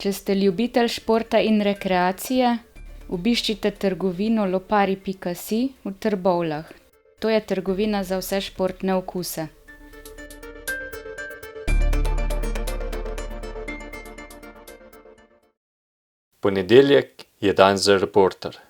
Če ste ljubitelj športa in rekreacije, obiščite trgovino lopari.si v Trbovljah. To je trgovina za vse športne okuse. Ponedeljek je dan za Reporter.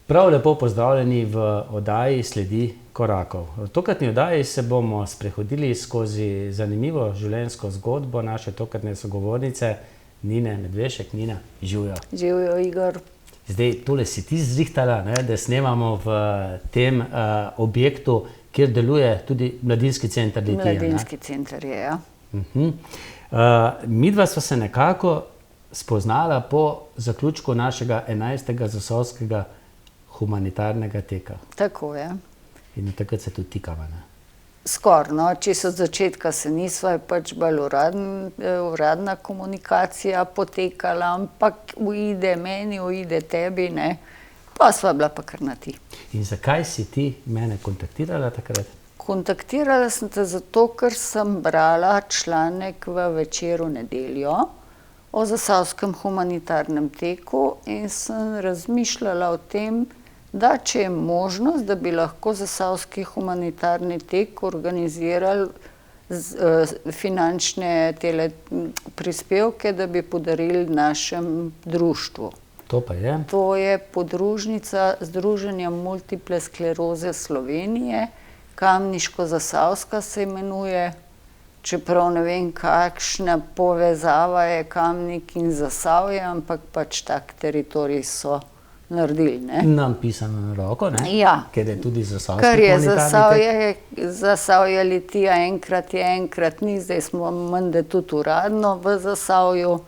Prav lepo pozdravljeni v oddaji Sledi korakov. V tokratni oddaji se bomo sprehodili skozi zanimivo življenjsko zgodbo naše tokratne sogovornice Nine Medvešek. Nina, živjo. Živjo, Igor. Zdaj, tole si ti zrihtala, da snemamo v tem objektu, kjer deluje tudi mladinski center Litija. Mladinski center je, ja. Midva sva se nekako spoznala po zaključku našega 11. zasavskega humanitarnega teka. Tako je. In takrat se tudi tikava, ne? Skoraj, no, čisto od začetka se nisva, je pač bolj uradna komunikacija potekala, ampak uide meni, uide tebi, ne, pa sva bila pa kar na ti. In zakaj si ti mene kontaktirala takrat? Kontaktirala sem te zato, ker sem brala članek v Večeru Nedeljo o zasavskem humanitarnem teku in sem razmišljala o tem, da če je možnost, da bi lahko zasavski humanitarni tek organizirali finančne prispevke, da bi podarili našem društvu. To pa je? To je podružnica Združenja multiple skleroze Slovenije, Kamniško-Zasavska se imenuje, čeprav ne vem, kakšna povezava je Kamnik in Zasavje, ampak pač tak teritorij so naredili, ne. Nam pisano na roko, ne? Ja. Ker je tudi zasavski Kar je humanitarni tek. Zasavje Litija enkrat ni, zdaj smo menda tudi uradno v Zasavju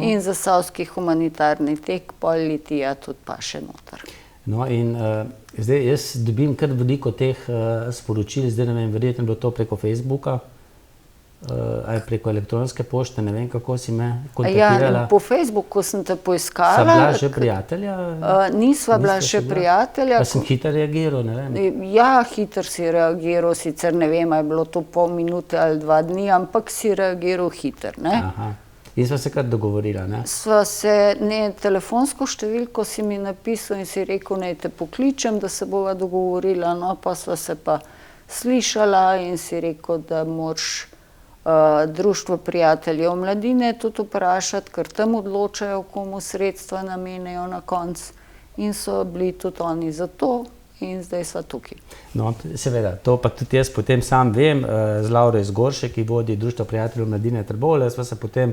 in zasavski humanitarni tek, pol Litija tudi pa še noter. No in zdaj jaz dobim kar veliko teh sporočil, zdaj ne vem, verjetno je bilo to preko Facebooka, ali preko elektronske pošte, ne vem, kako si me kontaktirala. Ja, po Facebooku sem te poiskala. Sva bila že prijatelja? Nisva bila še prijatelja. Pa sem hitro reagiral, ne vem. Ja, hitro si reagiral, sicer ne vem, ali je bilo to pol minute ali 2 dni, ampak si reagiral hitro, ne. Aha. In sva se kar dogovorila, ne? Sva se, ne, telefonsko številko si mi napisal in si rekel, naj te pokličem, da se bova dogovorila, no, pa sva se pa slišala in si rekel, da moraš Društvo prijateljev mladine tudi vprašati, ker tam odločajo, komu sredstva namenjajo na koncu. In so bili tudi oni za to in zdaj sva tukaj. No, seveda, to pa tudi jaz potem sam vem, z Lauro Izgoršek, ki vodi Društvo prijateljev mladine Trbovlje, sva se potem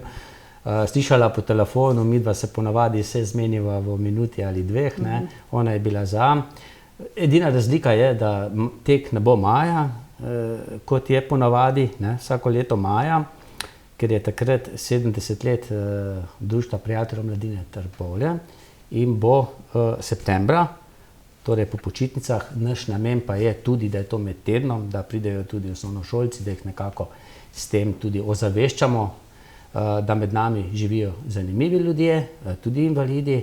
slišala po telefonu, midva se ponavadi se zmeniva v minuti ali 2, ne, ona je bila za. Edina razlika je, da tek ne bo maja, kot je ponavadi, ne, vsako leto maja, ker je takrat 70 let Društva prijateljev mladine Trbovlje in bo septembra, torej po počitnicah. Naš namen pa je tudi, da je to med tednom, da pridejo tudi osnovnošolci, da jih nekako s tem tudi ozaveščamo, da med nami živijo zanimivi ljudje, tudi invalidi,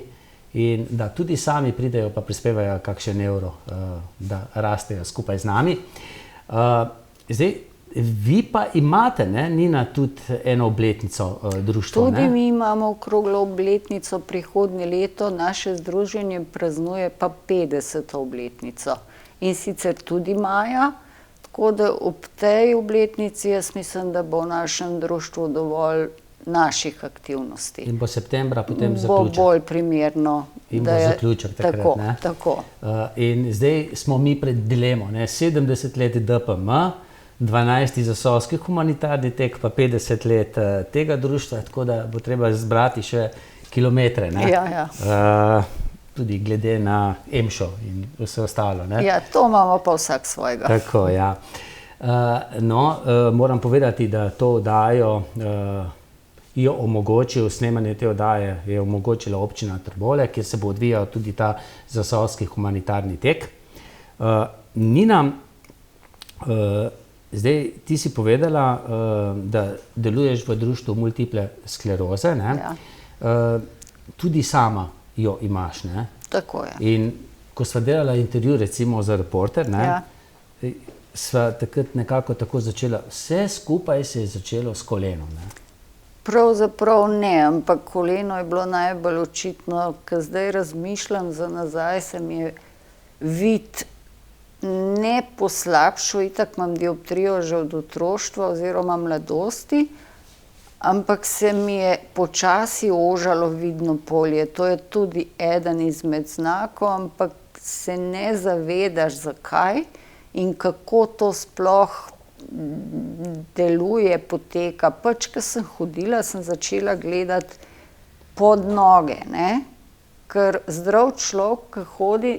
in da tudi sami pridejo pa prispevajo kakšen evro, da rastejo skupaj z nami. Zdaj, vi pa imate, ne, Nina, tudi eno obletnico društva, ne? Tudi mi imamo okroglo obletnico prihodnje leto, naše združenje praznuje pa 50. obletnico. In sicer tudi maja, tako da ob tej obletnici jaz mislim, da bo v našem društvu dovolj naših aktivnosti. In bo septembra potem zaključek. Bo bolj primerno. In bo zaključek takrat, ne? Tako. In zdaj smo mi pred dilemo, ne? 70 let DPM, 12. zasavski humanitarni tek, pa 50 let tega društva, tako da bo treba zbrati še kilometre, ne? Ja. Tudi glede na EMŠO in vse ostalo, ne? Ja, to imamo pa vsak svojega. Tako, ja. Moram povedati, da to oddajo jo omogočil, snemanje te oddaje je omogočila občina Trbovlje, kjer se bo odvijal tudi ta zasavski humanitarni tek. Nina, zdaj ti si povedala, da deluješ v društvu multiple skleroze, ne? Ja. Tudi sama jo imaš, ne? Tako je. In ko sva delala intervju recimo za Reporter, ne? Ja. Sva takrat nekako tako začela, vse skupaj se je začelo s kolenom, ne? Pravzaprav ne, ampak koleno je bilo najbolj očitno, ker zdaj razmišljam za nazaj, se mi je vid ne poslabšal, itak imam dioptrijo že od otroštva oziroma mladosti, ampak se mi je počasi ožalo vidno polje. To je tudi eden izmed znakov, ampak se ne zavedaš, zakaj in kako to sploh deluje, poteka. Pač, ko sem hodila, sem začela gledati pod noge, ne? Ker zdrav človek, ki hodi,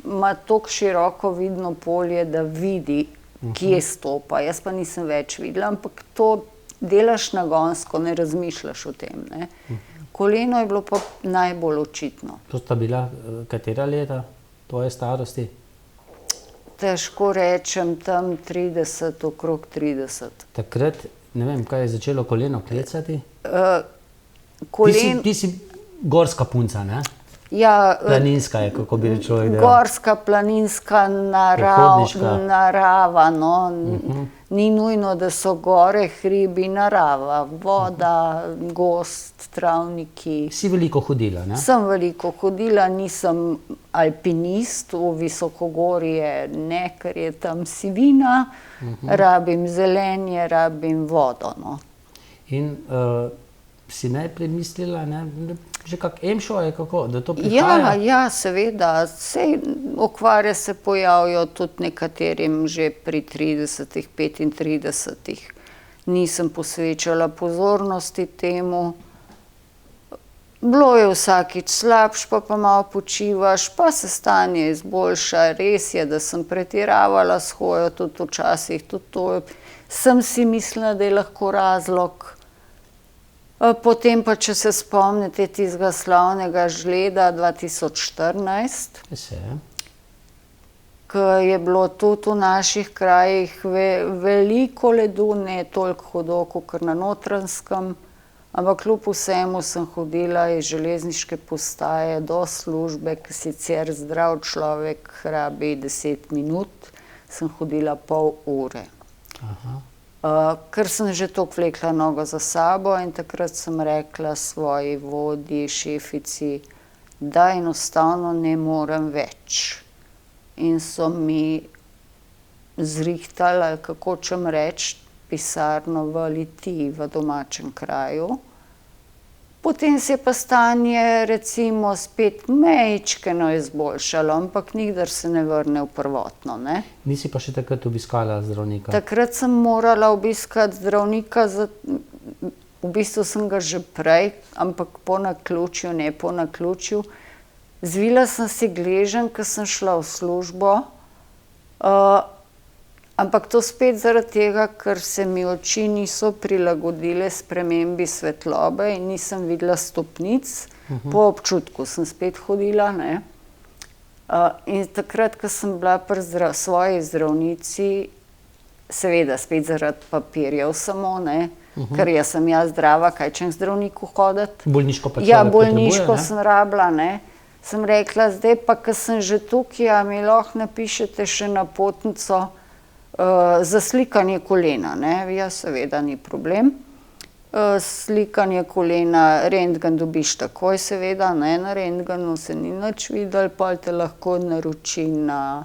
ima tako široko vidno polje, da vidi, kje stopa. Jaz pa nisem več videla, ampak to delaš nagonsko, ne razmišljaš o tem, ne? Koleno je bilo pa najbolj očitno. To sta bila katera leta tvoje starosti? Težko rečem, tam 30, okrog 30. Takrat, ne vem, kaj je začelo koleno klecati? Kolen... Ti si gorska punca, ne? Ja, planinska je, kako bi človek delal. Gorska, planinska narava, no. Ni nujno, da so gore, hribi, narava, voda, gozd, travniki. Si veliko hodila, ne? Sem veliko hodila, nisem alpinist, v visokogorje ne, ker je tam sivina, rabim zelenje, rabim vodo, no. In si najprej mislila, ne, že kak EMŠO je, kako, da to prihaja? Ja, seveda, sej okvare se pojavijo tudi nekaterim že pri 30, 35. Nisem posvečala pozornosti temu. Bilo je vsakič slabš, pa malo počivaš, pa se stanje izboljša. Res je, da sem pretiravala s hojo tudi včasih, tudi to sem si mislila, da je lahko razlog. Potem pa, če se spomnite tistega slavnega žleda 2014, ko je bilo tudi v naših krajih veliko ledu, ne toliko hudo, kakor na Notranjskem, ampak kljub vsemu sem hodila iz železniške postaje do službe, ki sicer zdrav človek rabi 10 minut, sem hodila pol ure. Ker sem že toliko vlekla nogo za sabo in takrat sem rekla svoji vodji, šefici, da enostavno ne morem več. In so mi zrihtali, ali kako čem reči, pisarno v Litiji, v domačem kraju. Potem se je pa stanje recimo spet majčkeno izboljšalo, ampak nikdar se ne vrne v prvotno, ne. Nisi pa še takrat obiskala zdravnika? Takrat sem morala obiskati zdravnika, v bistvu sem ga že prej, ampak po naključju, ne po naključju. Zvila sem si gleženj, ko sem šla v službo, ampak to spet zaradi tega, ker se mi oči niso prilagodile spremembi svetlobe in nisem videla stopnic. Po občutku sem spet hodila, ne. In takrat, ko sem bila pri svoji zdravnici, seveda spet zaradi papirjev samo, ne, ker jaz sem zdrava, kaj čem k zdravniku hoditi. Bolniško pa človek Ja, potrebuje, ne? bolniško sem rabila, ne. Sem rekla, zdaj pa, ko sem že tukaj, a mi lahko napišete še napotnico za slikanje kolena, ne. Ja, seveda, ni problem. Slikanje kolena, rentgen dobiš takoj, seveda, ne, na rentgenu se ni nič videlo, pol te lahko naroči na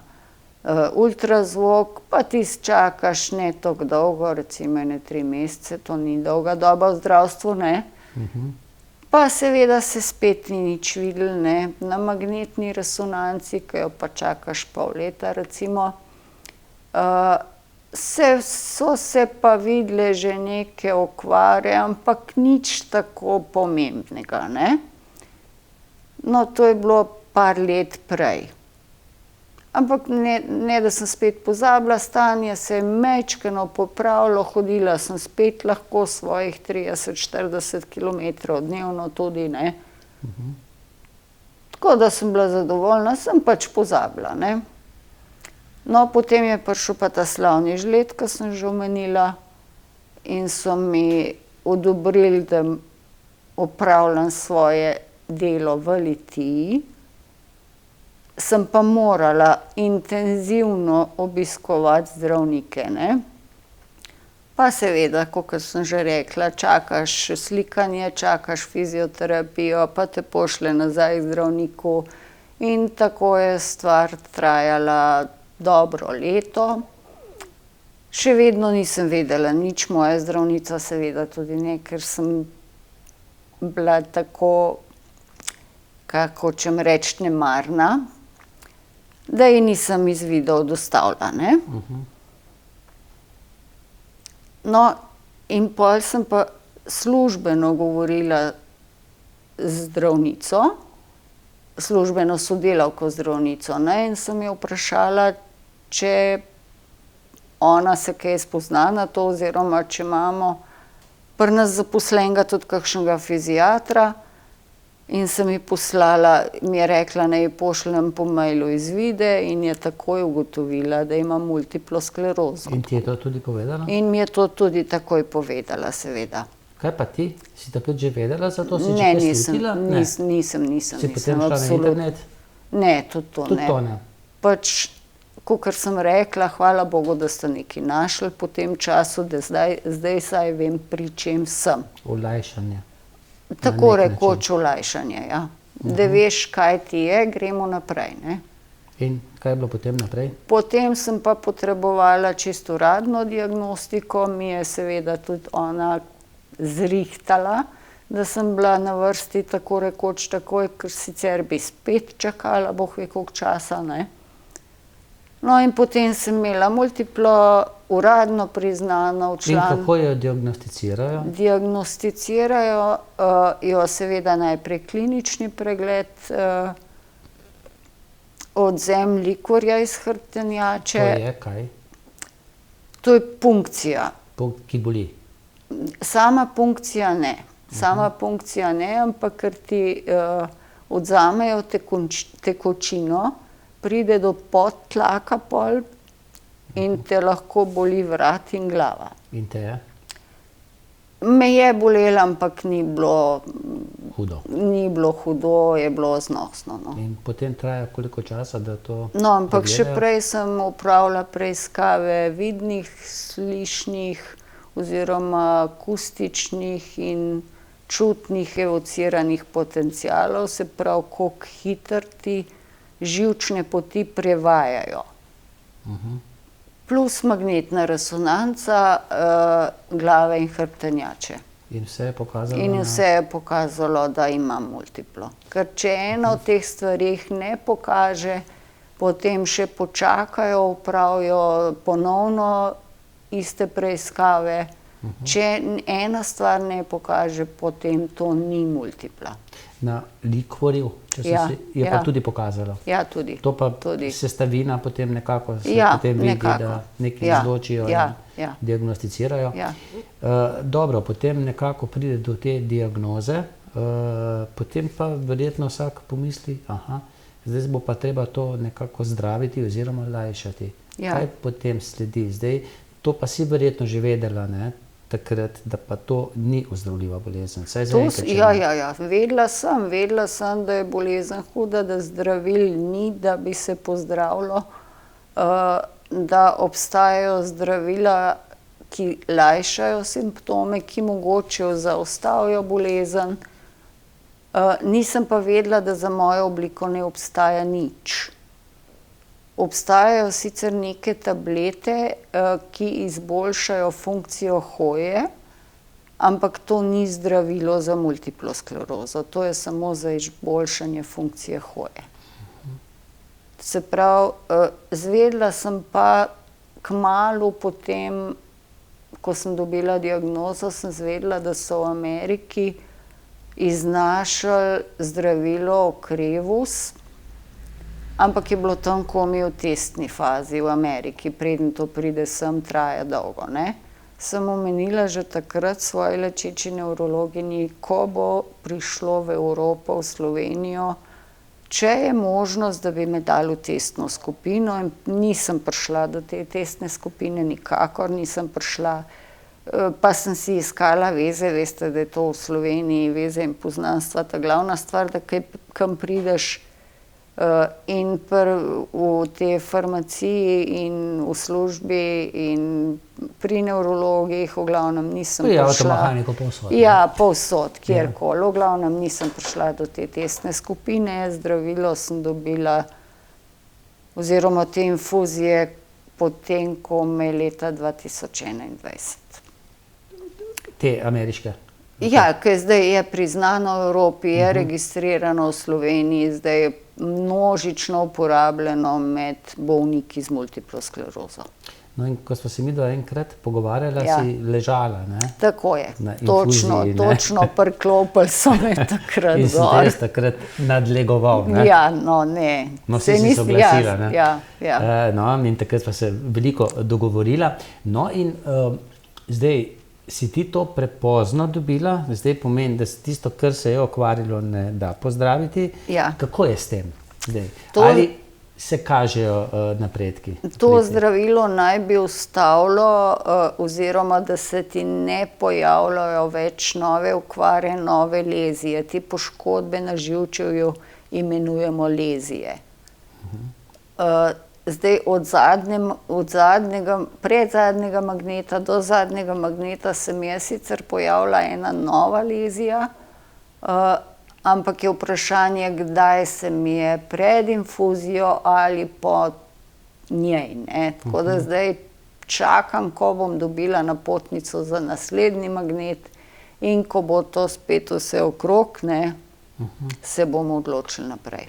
ultrazvok, pa ti čakaš ne toliko dolgo, recimo 3 mesece, to ni dolga doba v zdravstvu, ne. Pa seveda se spet ni nič videlo, ne, na magnetni resonanci, ki jo pa čakaš pol leta, recimo, so se pa videle že neke okvare, ampak nič tako pomembnega, ne. No, to je bilo par let prej. Ampak ne, da sem spet pozabila, stanje se je majčkeno popravilo, hodila sem spet lahko svojih 30-40 kilometrov dnevno tudi, ne. Tako da sem bila zadovoljna, sem pač pozabila, ne. No, potem je prišel pa ta slavni žled, ke sem že omenila, in so mi odobrili, da opravljam svoje delo v Litiji. Sem pa morala intenzivno obiskovati zdravnike, ne. Pa seveda, kakor sem že rekla, čakaš slikanje, čakaš fizioterapijo, pa te pošlje nazaj k zdravniku in tako je stvar trajala dobro leto. Še vedno nisem vedela nič, moja zdravnica seveda tudi ne, ker sem bila tako, kako hočem reči, nemarna, da ji nisem izvidov dostavila, ne. No, in pol sem pa službeno govorila z zdravnico, službeno sodelavko zdravnico, ne, in sem jo vprašala, če ona se kaj spozna na to, oziroma če imamo pri nas zaposlenega tudi kakšnega fiziatra, in sem ji poslala, mi je rekla, naj ji pošljem po mailu izvide, in je takoj ugotovila, da imam multiplo sklerozo. In ti je to tudi povedala? In mi je to tudi takoj povedala, seveda. Kaj pa ti? Si takrat že vedela za to? Si Ne, že kaj nisem, slutila? nisem, Si potem šla na internet? Ne, tudi to Tudi ne. to ne. Pač, kakor sem rekla, hvala Bogu, da ste nekaj našli po tem času, da zdaj saj vem, pri čem sem. Olajšanje. Tako nek rekoč olajšanje, ja. Da veš, kaj ti je, gremo naprej, ne. In kaj je bilo potem naprej? Potem sem pa potrebovala čisto uradno diagnostiko, mi je seveda tudi ona zrihtala, da sem bila na vrsti tako rekoč takoj, ker sicer bi spet čakala, bog ve koliko časa, ne. No, in potem sem imela multiplo uradno priznano In kako jo diagnosticirajo? Diagnosticirajo jo seveda najprej klinični pregled, odvzem likorja iz hrbtenjače. To je kaj? To je punkcija. Ki boli? Sama punkcija ne. Sama punkcija ne, ampak ker ti odvzamejo tekočino, pride do podtlaka pol in te lahko boli vrat in glava. In te je? Me je bolelo, ampak ni bilo Hudo. hudo, je bilo znosno, no. In potem traja koliko časa, da to No, ampak še pregledajo? prej sem opravila preiskave vidnih, slišnih oziroma akustičnih in čutnih evociranih potencialov, se pravi, koliko hitro ti živčne poti prevajajo. Plus magnetna resonanca glave in hrbtenjače. In vse je pokazalo In na... vse je pokazalo, da imam multiplo. Ker če ena od teh stvareh ne pokaže, potem še počakajo, opravijo ponovno iste preiskave. Če ena stvar ne pokaže, potem to ni multipla. Na likvorju, če Ja, je pa ja. tudi pokazalo. Ja, tudi. To pa Tudi. sestavina potem nekako se Ja, potem vidi, nekako. da nekaj Ja, izločijo ja, in ja. diagnosticirajo. Ja. Dobro, potem nekako pride do te diagnoze, potem pa verjetno vsak pomisli, zdaj bo pa treba to nekako zdraviti oziroma lajšati. Ja. Kaj potem sledi? Zdaj, to pa si verjetno že vedela, ne? Takrat, da pa to ni ozdravljiva bolezen. Vsaj zaenkrat še ne. Ja. Vedela sem, da je bolezen huda, da zdravil ni, da bi se pozdravilo, da obstajajo zdravila, ki lajšajo simptome, ki mogoče zaustavijo bolezen. Nisem pa vedela, da za mojo obliko ne obstaja nič. Obstajajo sicer neke tablete, ki izboljšajo funkcijo hoje, ampak to ni zdravilo za multiplo sklerozo, to je samo za izboljšanje funkcije hoje. Se pravi, izvedela sem pa kmalu potem, ko sem dobila diagnozo, sem izvedela, da so v Ameriki iznašli zdravilo Ocrevus, ampak je bilo tam komaj v testni fazi v Ameriki, preden to pride sem, traja dolgo, ne. Sem omenila že takrat svoji lečeči nevrologinji, ko bo prišlo v Evropo, v Slovenijo, če je možnost, da bi me dali v testno skupino, in nisem prišla do te testne skupine, nikakor nisem prišla, pa sem si iskala veze, veste, da je to v Sloveniji, veze in poznanstva ta glavna stvar, da kam prideš, in v tej farmaciji in v službi in pri nevrologih, v glavnem nisem prišla. Avtomehanikov povsod. Ja, povsod, kjerkoli. V glavnem nisem prišla do te testne skupine, zdravilo sem dobila, oziroma te infuzije, potem, ko me leta 2021. Te ameriške? Ja, ker zdaj je priznano v Evropi, je registrirano v Sloveniji, zdaj je množično uporabljeno med bolniki z multiplo sklerozo. No, in ko smo se midva enkrat pogovarjala, si ležala, ne? Tako je, Na infuziji, točno priklopili so me takrat In sem te jaz takrat nadlegoval, ne? Ja, no, ne. No, vsi si se oglasila, ne? Ja. No, in takrat sva se veliko dogovorila. No, in zdaj si ti to prepozno dobila, zdaj pomeni, da tisto, kar se je okvarilo, ne da pozdraviti. Ja. Kako je s tem zdaj? Ali se kažejo napredki? To zdravilo naj bi ustavilo, oziroma da se ti ne pojavljajo več nove okvare, nove lezije. Te poškodbe na živčevju imenujemo lezije. Zdaj od predzadnjega magneta do zadnjega magneta se mi je sicer pojavila ena nova lezija, ampak je vprašanje, kdaj se mi je pred infuzijo ali po njej, ne. Tako da zdaj čakam, ko bom dobila napotnico za naslednji magnet in ko bo to spet vse okrog, ne, se bomo odločili naprej.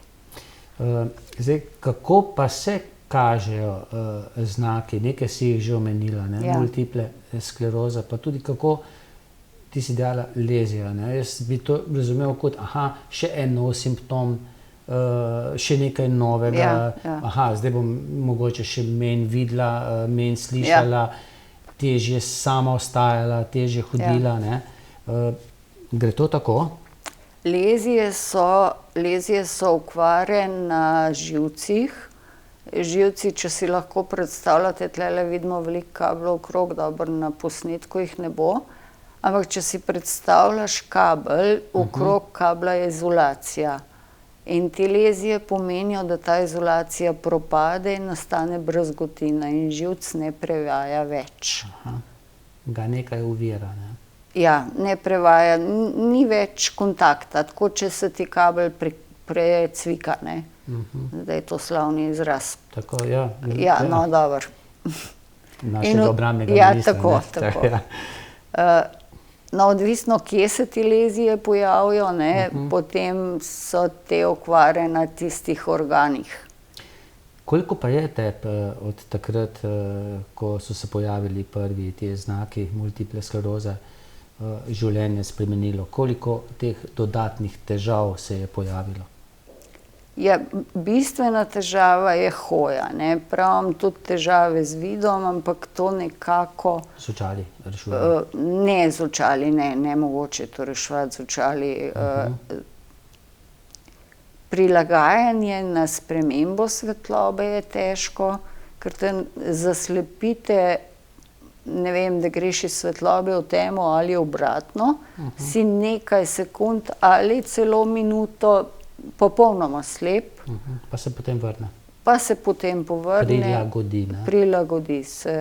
Zdaj, kako pa se kažejo znaki, nekaj si jih že omenila, ne? Multiple skleroza, pa tudi kako ti si dala lezija, ne? Jaz bi to razumel kot, še en nov simptom, še nekaj novega, zdaj bom mogoče še manj videla, manj slišala, težje sama ostajala, težje hodila, ne? Gre to tako? Lezije so okvare na živcih. Živci, če si lahko predstavljate, tlele vidimo veliko kablov okrog, dobro na posnetku jih ne bo, ampak če si predstavljaš kabel, okrog kabla je izolacija. In te lezije pomenijo, da ta izolacija propade in nastane brazgotina in živc ne prevaja več. Ga nekaj ovira, ne? Ja, ne prevaja, ni več kontakta, tako če se ti kabel precvika, ne. Zdaj je to slavni izraz. Tako, ja. Ja, no, dobro. Našega obrambnega ministra. Ja, tako. No, odvisno, kje se ti lezije pojavijo, ne, potem so te okvare na tistih organih. Koliko pa je tebi od takrat, ko so se pojavili prvi ti znaki multiple skleroze, življenje spremenilo? Koliko teh dodatnih težav se je pojavilo? Ja, bistvena težava je hoja, ne. Pravim tudi težave z vidom, ampak to nekako... Z očali rešujejo? Ne z očali, ne mogoče to reševati z očali. Prilagajanje na spremembo svetlobe je težko, ker te zaslepite, ne vem, da greš iz svetlobe v temo ali obratno, si nekaj sekund ali celo minuto popolnoma slep. Pa se potem vrne. Pa se potem povrne. Prilagodi, ne? Prilagodi se.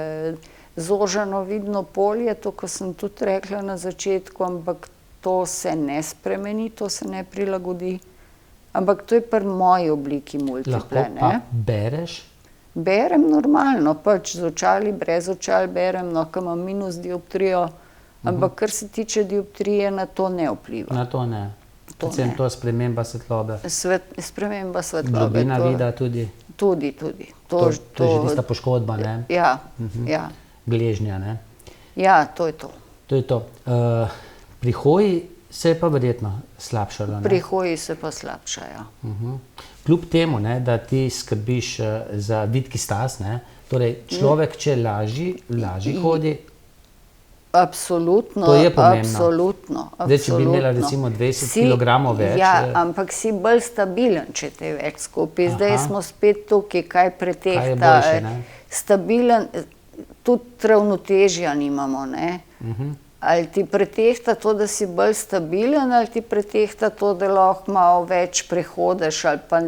Zožano vidno polje, to, ko sem tudi rekla na začetku, ampak to se ne spremeni, to se ne prilagodi. Ampak to je pri moji obliki multiple, ne. Lahko pa bereš? Berem normalno, pač z očali, brez očal berem, no, ko imam minus dioptrijo, ampak kar se tiče dioptrije, na to ne vpliva. Na to ne. Predvsem to sprememba svetlobe. Sprememba svetlobe. Globina vida tudi? Tudi. To je že tista poškodba, ne? Ja. Gležnja, ne? Ja, to je to. To je to. Pri hoji se je pa verjetno slabšalo. Ne? Pri hoji se pa slabšajo. Kljub temu, ne, da ti skrbiš za vitki stas, ne, torej človek, če lažje hodi, Absolutno, To je pomembno. absolutno. zdaj, če bi imela absolutno. recimo 20 Si- kilogramov več, Ja, ampak si bolj stabilen, če te je več skupaj. Zdaj Aha. smo spet tukaj, kaj pretehta. Kaj je boljše, ne? Stabilen, tudi ravnotežja nimamo, ne. Ali ti pretehta to, da si bolj stabilen, ali ti pretehta to, da lahko malo več prehodiš, ali pa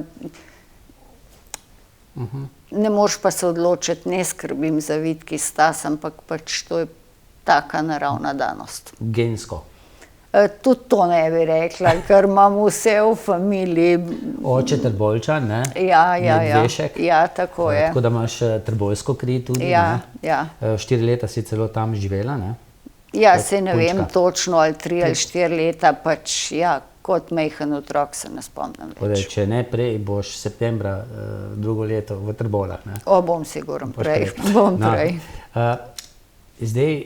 ne moreš pa se odločiti, ne skrbim za vitki stas, ampak pač to je taka naravna danost. gensko. Tudi to ne bi rekla, ker imam vse v familiji. Oče Trboveljčan, ne? Ja, Medvešek. ja, tako je. Tako da imaš trboveljsko kri tudi, Ja, ne? ja. 4 leta si celo tam živela, ne? Ja, Kot se ne vem punčka. točno, ali 3 ali 4 leta, pač ja, kot majhen otrok se ne spomnim Tako da, več. če ne prej, boš septembra drugo leto v Trbovljah, ne? Bom sigurno Boš prej, bom No, prej. zdaj,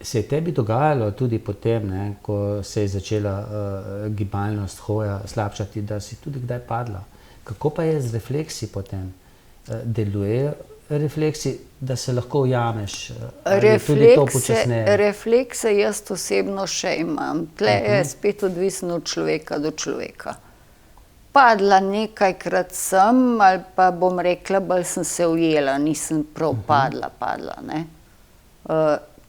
se je tebi dogajalo tudi potem, ne, ko se je začela gibalnost, hoja slabšati, da si tudi kdaj padla. Kako pa je z refleksi potem? Delujejo refleksi, da se lahko ujameš? Ali je tudi to počasneje? Reflekse jaz osebno še imam. Tle je spet odvisno od človeka do človeka. Padla nekajkrat sem, ali pa bom rekla, bolj sem se ujela, nisem prav padla, ne.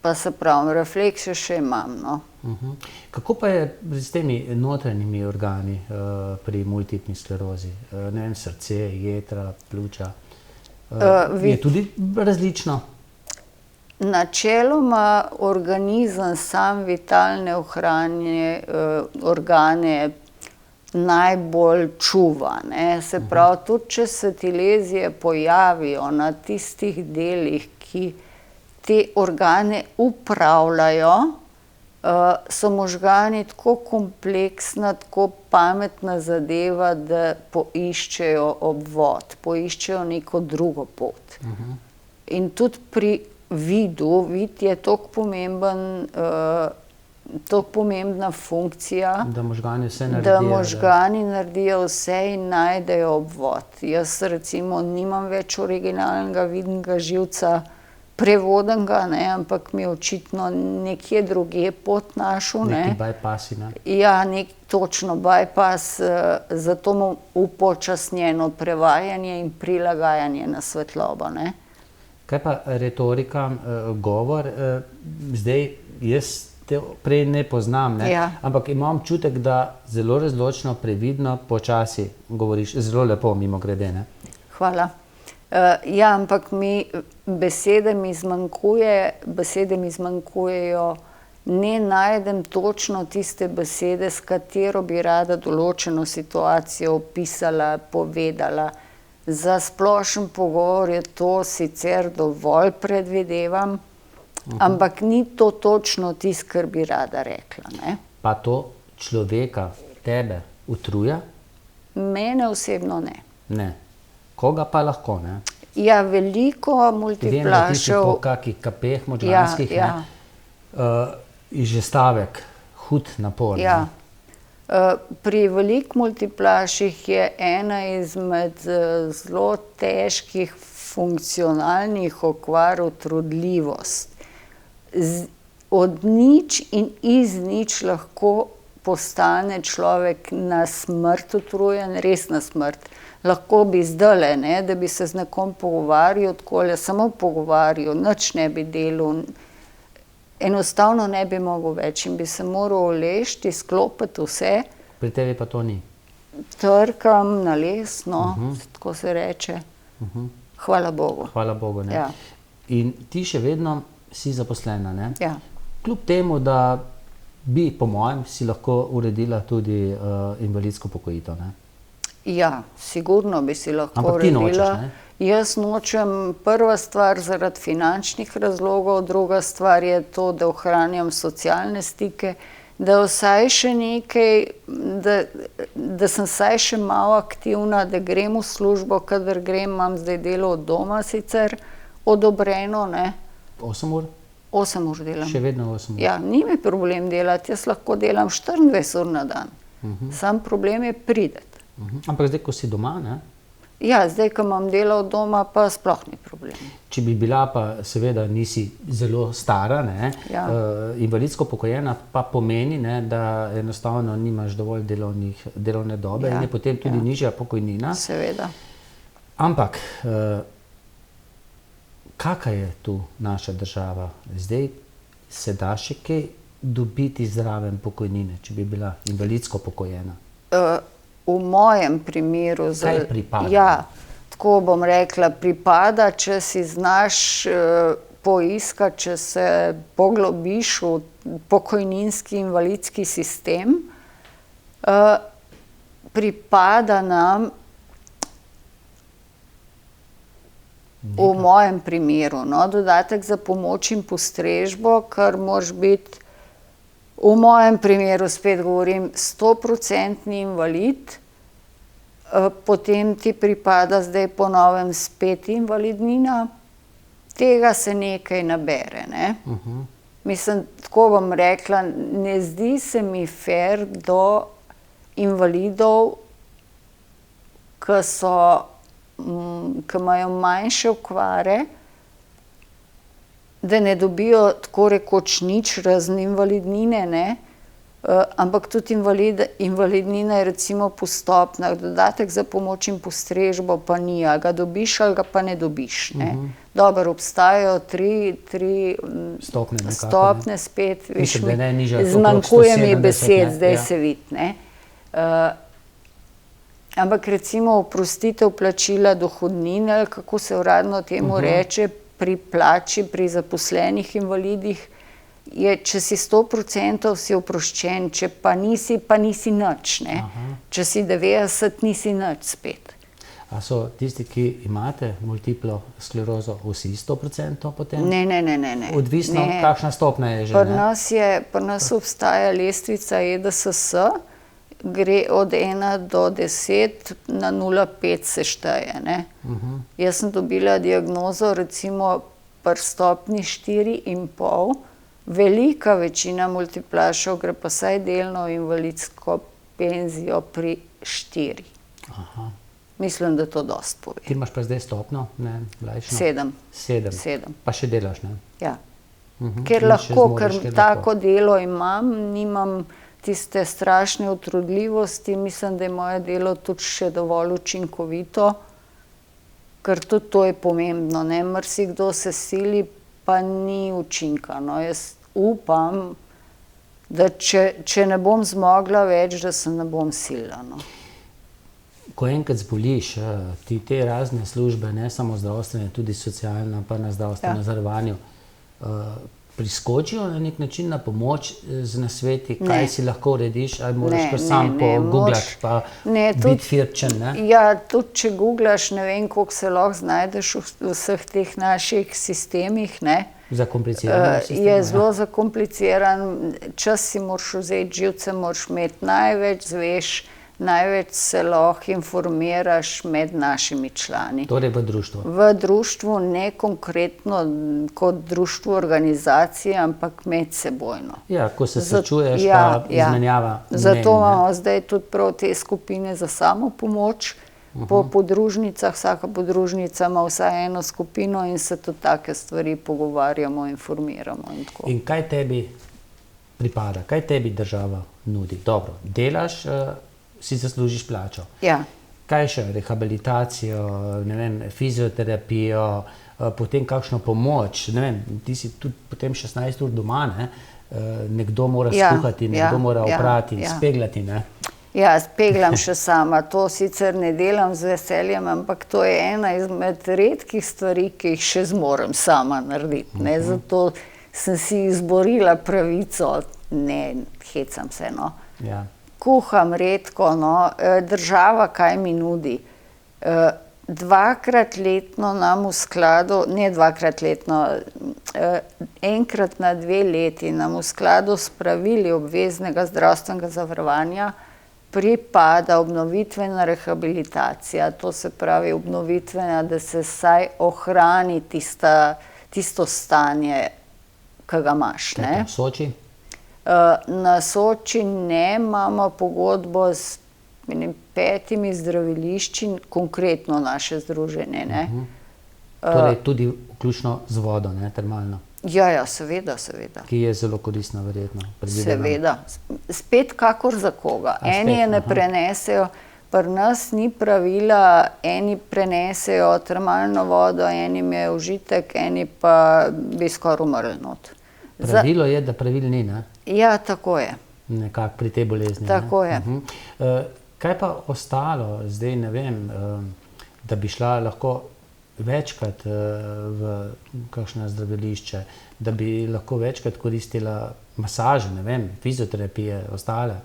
Pa se pravim, reflekse še imam, no. Kako pa je s temi notranjimi organi pri multipli sklerozi? Ne vem, srce, jetra, pljuča. Je tudi različno? Načeloma organizem sam vitalne organe najbolj čuva, ne. Se pravi, tudi če se ti lezije pojavijo na tistih delih, ki te organe upravljajo, so možgani tako kompleksna, tako pametna zadeva, da poiščejo obvod, poiščejo neko drugo pot. In tudi pri vidu, vid je toliko pomembna funkcija, Da možgani vse da naredijo. možgani naredijo vse in najdejo obvod. Jaz recimo nimam več originalnega vidnega živca, prevodenega, ne, ampak mi je očitno nekje drugje pot našel, ne. Neki bypassi, ne? Ja, točno bypass, zato imam upočasnjeno prevajanje in prilagajanje na svetlobo, ne. Kaj pa retorika, govor? Zdaj, jaz te prej ne poznam, ne? Ja. Ampak imam občutek, da zelo razločno, previdno, počasi govoriš. Zelo lepo, mimogrede, ne? Hvala. Ja, ampak besede mi zmanjkujejo, ne najdem točno tiste besede, s katero bi rada določeno situacijo opisala, povedala. Za splošen pogovor je to sicer dovolj, predvidevam, ampak ni to točno tisto, kar bi rada rekla, ne. Pa to človeka, tebe, utruje? Mene osebno ne. Ne. Koga pa lahko, ne? Ja, veliko Vem, da ti si multiplašev. po kakih kapeh možganskih, Ja, ne? Izžestavek, hud napor, Ja. ne? Pri veliko multiplaših je ena izmed zelo težkih funkcionalnih okvar utrudljivost. Od nič in iz nič lahko postane človek na smrt utrujen, res na smrt. Lahko bi zdajle, ne, da bi se z nekom pogovarjal, takole samo pogovarjal, nič ne bi delal. Enostavno ne bi mogel več in bi se moral uleči, izklopiti vse. Pri tebi pa to ni. Trkam na les, no, tako se reče. Hvala Bogu. Hvala Bogu, ne? Ja. In ti še vedno si zaposlena, ne? Ja. Kljub temu, da bi, po mojem, si lahko uredila tudi invalidsko pokojitev, ne? Ja, sigurno bi si lahko Ampak ti uredila. nočeš, ne? Jaz nočem, prva stvar zaradi finančnih razlogov, druga stvar je to, da ohranjam socialne stike, da vsaj še nekaj, da sem vsaj še malo aktivna, da grem v službo, kadar grem, imam zdaj delo od doma sicer odobreno, ne. 8 ur? 8 ur delam. Še vedno 8 ur. Ja, ni mi problem delati, jaz lahko delam 24 ur na dan. Sam problem je prideti. Ampak zdaj, ko si doma, ne? Ja, zdaj, ko imam delo od doma, pa sploh ni problem. Če bi bila pa seveda nisi zelo stara, ne, Ja. Invalidsko pokojena pa pomeni, ne, da enostavno nimaš dovolj delovne dobe Ja, in je potem tudi nižja pokojnina. Seveda. Ampak, kakšna je tu naša država? Zdaj se da še kaj dobiti zraven pokojnine, če bi bila invalidsko pokojena? V mojem primeru... Kaj pripada? Ja, tako bom rekla, pripada, če si znaš poiskati, če se poglobiš v pokojninski invalidski sistem, pripada nam v mojem primeru, no, dodatek za pomoč in postrežbo, kar moraš biti v mojem primeru, spet govorim, 100% invalid, potem ti pripada zdaj po novem spet invalidnina, tega se nekaj nabere, ne. Mislim, tako bom rekla, ne zdi se mi fair do invalidov, ki imajo manjše okvare, da ne dobijo tako rekoč nič, razen invalidnine, ne, ampak tudi invalidnina je recimo postopna, dodatek za pomoč in postrežbo pa ni, a ga dobiš ali ga pa ne dobiš, ne. Dobro, obstajajo tri stopnje spet, viš, zmanjkuje mi besed, zdaj se vidi, ne. Ampak recimo oprostitev plačila dohodnine, ali kako se uradno temu reče, pri plači, pri zaposlenih invalidih, je, če si 100% si oproščen, če pa nisi nič, ne. Če si 90, nisi nič spet. A so tisti, ki imate multiplo sklerozo, vsi 100% potem? Ne. Odvisno, kakšna stopnja je že, ne? Pri nas obstaja lestvica EDSS, gre od 1 do 10, na 0,5 se šteje, ne. Jaz sem dobila diagnozo recimo pri stopnji 4,5, velika večina multiplašev gre pa vsaj delno v invalidsko penzijo pri 4. Mislim, da to dosti pove. Ti imaš pa zdaj stopnjo, ne, mlajšno? 7. 7. Pa še delaš, ne? Ja. Ker lahko, ker tako delo imam, nimam tiste strašne utrudljivosti, mislim, da je moje delo tudi še dovolj učinkovito, ker tudi to je pomembno, ne, marsikdo se sili, pa ni učinka, no, jaz upam, da če ne bom zmogla več, da se ne bom silila, no. Ko enkrat zboliš, ti te razne službe, ne samo zdravstvene, tudi socialna, pa na zdravstvenem zavarovanju, priskočijo na nek način na pomoč z nasveti, kaj si lahko urediš, ali moraš kar sam pogooglati, pa biti firčen, ne? Ja, tudi če googlaš, ne vem, koliko se lahko znajdeš v vseh teh naših sistemih, ne. Zakompliciran sistem, je zelo zakompliciran, čas si moraš vzeti, živce moraš imeti, največ zveš, največ se lahko informiraš med našimi člani. Torej v društvu? V društvu, ne konkretno kot društvo organizacije, ampak medsebojno. Ja, ko se srečuješ, pa izmenjava mnenj. Zato imamo zdaj tudi prav te skupine za samopomoč po podružnicah, vsaka podružnica ima vsaj eno skupino in se tudi take stvari pogovarjamo, informiramo in tako. In kaj tebi pripada, kaj tebi država nudi? Dobro, delaš, si zaslužiš plačo. Ja. Kaj še? Rehabilitacijo, ne vem, fizioterapijo, potem kakšno pomoč, ne vem, ti si tudi potem 16 ur doma, ne? Nekdo mora skuhati, nekdo mora oprati, speglati, ne? Ja, speglam še sama, to sicer ne delam z veseljem, ampak to je ena izmed redkih stvari, ki jih še zmorem sama narediti, ne? Zato sem si izborila pravico, ne hecam se, no. Ja. Kuham redko, no, država kaj mi nudi. Dvakrat letno nam v skladu, ne dvakrat letno, enkrat na 2 leti nam v skladu s pravili obveznega zdravstvenega zavarovanja pripada obnovitvena rehabilitacija, to se pravi obnovitvena, da se vsaj ohrani tisto stanje ki ga imaš, ne. V Soči? Na Soči ne, imamo pogodbo s 5 zdravilišči, konkretno naše združenje, ne. Torej tudi vključno z vodo, ne, termalno, Ja, seveda. ki je zelo koristna verjetno. predvidevam. Seveda. Spet kakor za koga. Eni je ne prenesejo, pri nas ni pravila, eni prenesejo termalno vodo, enim je užitek, eni pa bi skoraj umrli not. Pravilo je, da pravil ni, ne? Ja, tako je. Nekako pri tej bolezni. Tako je. Kaj pa ostalo, zdaj ne vem, da bi šla lahko večkrat v kakšno zdravilišče, da bi lahko večkrat koristila masaže, ne vem, fizioterapije, ostale.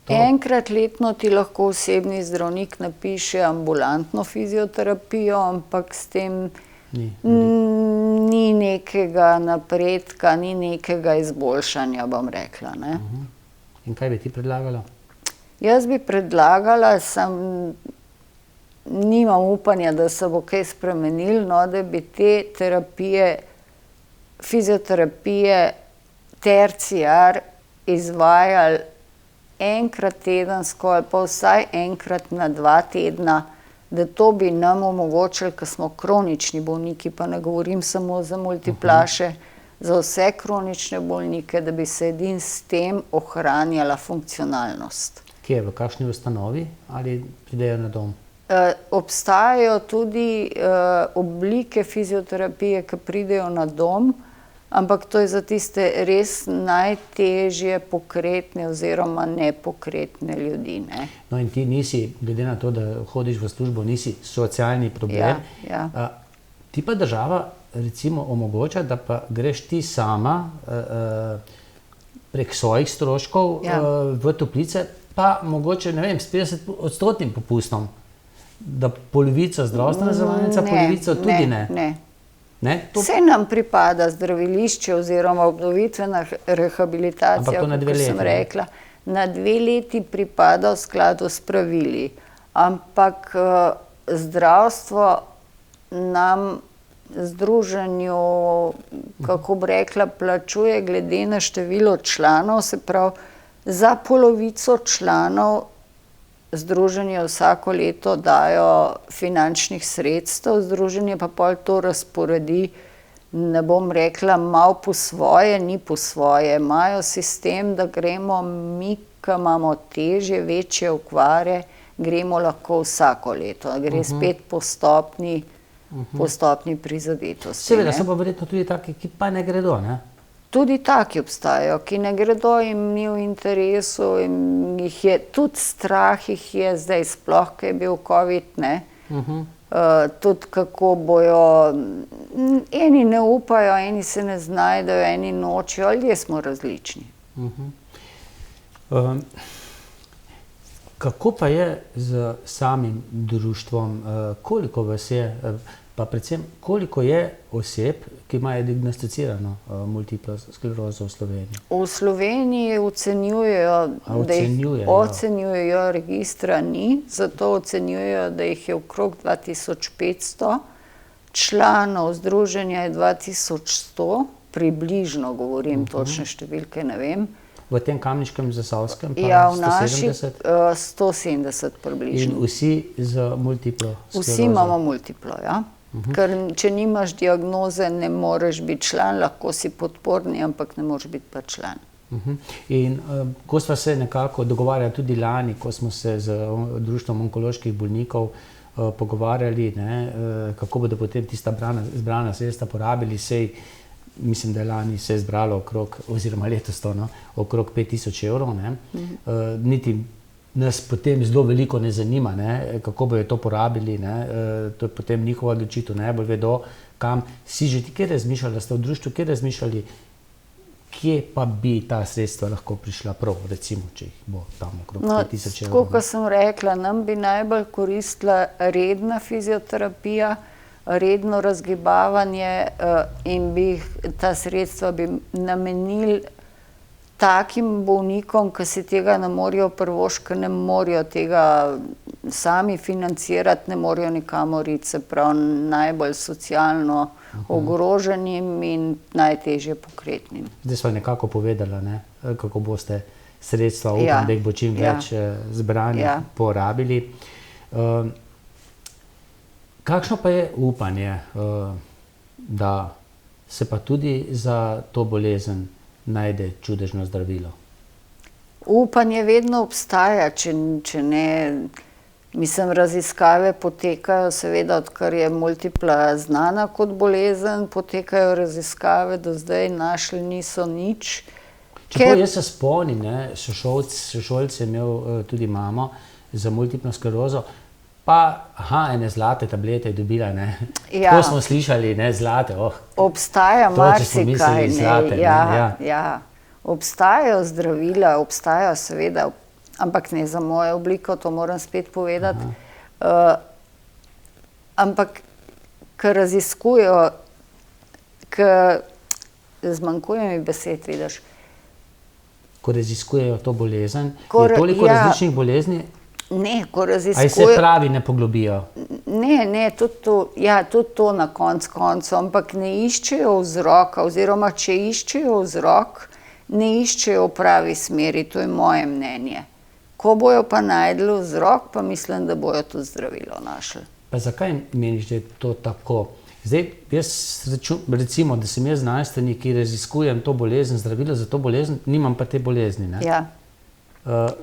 Enkrat letno ti lahko osebni zdravnik napiše ambulantno fizioterapijo, ampak s tem ni nekega napredka, ni nekega izboljšanja, bom rekla, ne. In kaj bi ti predlagala? Jaz bi predlagala, nimam upanja, da se bo kaj spremenilo, no, da bi te terapije, fizioterapije terciar izvajali enkrat tedensko ali pa vsaj enkrat na 2 tedna, da to bi nam omogočili, ker smo kronični bolniki, pa ne govorim samo za multiplaše, za vse kronične bolnike, da bi se edino s tem ohranjala funkcionalnost. Kje, v kakšni ustanovi ali pridejo na dom? Obstajajo tudi oblike fizioterapije, ki pridejo na dom, ampak to je za tiste res najtežje pokretne oziroma nepokretne ljudi, ne. No, in ti nisi, glede na to, da hodiš v službo, nisi socialni problem. Ja. Ti pa država recimo omogoča, da pa greš ti sama prek svojih stroškov v toplice, pa mogoče, ne vem, s 50% popustom, da polovica zdravstvena zavarovalnica, polovica tudi ne. Ne. Saj nam pripada zdravilišče oziroma obnovitvena rehabilitacija, kot sem rekla. Na 2 leti pripada v skladu s pravili. Ampak zdravstvo nam združenju, kako bi rekla, plačuje glede na število članov, se pravi, za polovico članov združenje vsako leto dajo finančnih sredstev, združenje pa pol to razporedi, ne bom rekla malo po svoje, ni po svoje. Imajo sistem, da gremo mi, ki imamo težje, večje okvare, gremo lahko vsako leto. Gre spet po stopnji prizadetosti. Seveda, so pa verjetno tudi taki, ki pa ne gredo, ne? Tudi taki obstajajo, ki ne gredo, jim ni v interesu, in jih je tudi strah, jih je zdaj sploh, ko je bil covid, ne. Tudi kako bojo, eni ne upajo, eni se ne znajdejo, eni nočejo, ljudje smo različni. Kako pa je z samim društvom, koliko vas je, pa predvsem koliko je oseb, ki imajo diagnosticirano multiplo sklerozo v Sloveniji? V Sloveniji ocenjujejo, registra ni, zato ocenjujejo, da jih je okrog 2500, članov združenja je 2100, približno govorim, točne številke ne vem. V tem kamniškem Zasavskem pa Ja, v naših 170? 170 približno. In vsi z multiplo sklerozo? Vsi imamo multiplo, ja. Ker če nimaš diagnoze, ne moreš biti član, lahko si podporni, ampak ne moreš biti pa član. In ko sva se nekako dogovarjali tudi lani, ko smo se z Društvom onkoloških bolnikov pogovarjali, ne, kako bodo potem tista zbrana sredstva porabili, mislim, da je lani se je zbralo okrog, oziroma letos to, no, okrog 5000 evrov, ne. Niti nas potem zelo veliko ne zanima, ne, kako bojo to porabili, ne, to je potem njihova odločitev, najbolj vedo, kam. Si že ti kje razmišljali, ste v društvu kje razmišljali, kje pa bi ta sredstva lahko prišla prav, recimo, če jih bo tam okrog 5000 evrov? Tako, kot sem rekla, nam bi najbolj koristila redna fizioterapija, redno razgibavanje in bi ta sredstva bi namenili takim bolnikom, ki si tega ne morejo privoščiti, ker ne morejo tega sami financirati, ne morejo nikamor iti, se pravi najbolj socialno ogroženim in najtežje pokretnim. Zdaj smo nekako povedali, ne, kako boste sredstva, upam, Ja, da jih bo čim ja. več zbranih, Ja. porabili. Kakšno pa je upanje, da se pa tudi za to bolezen najde čudežno zdravilo? Upanje vedno obstaja, če ne, mislim, raziskave potekajo, seveda, odkar je multipla znana kot bolezen, potekajo raziskave, do zdaj našli niso nič. Čeprav jaz se spomnim, ne, sošolec je imel tudi mamo za multiplo sklerozo, pa ene zlate tablete je dobila, ne. Ja. To smo slišali, ne, zlate, Obstaja To, če smo mislili marsikaj, zlate, ne, ja. ja. Obstajajo zdravila, obstajajo seveda, ampak ne za mojo obliko, to moram spet povedati. Ampak, ko raziskujejo, zmanjkuje mi besed, vidiš. Ko raziskujejo to bolezen, Ko je toliko ja. različnih bolezni, Ne, ko ali se raziskujejo. pravi ne poglobijo? Ne, tudi to na koncu, ampak ne iščejo vzroka, oziroma če iščejo vzrok, ne iščejo v pravi smeri, to je moje mnenje. Ko bojo pa našli vzrok, pa mislim, da bojo tudi zdravilo našli. Pa zakaj meniš, da je to tako? Zdaj, jaz recimo, da sem jaz znanstvenik, ki raziskujem to bolezen, zdravilo za to bolezen, nimam pa te bolezni, ne? Ja.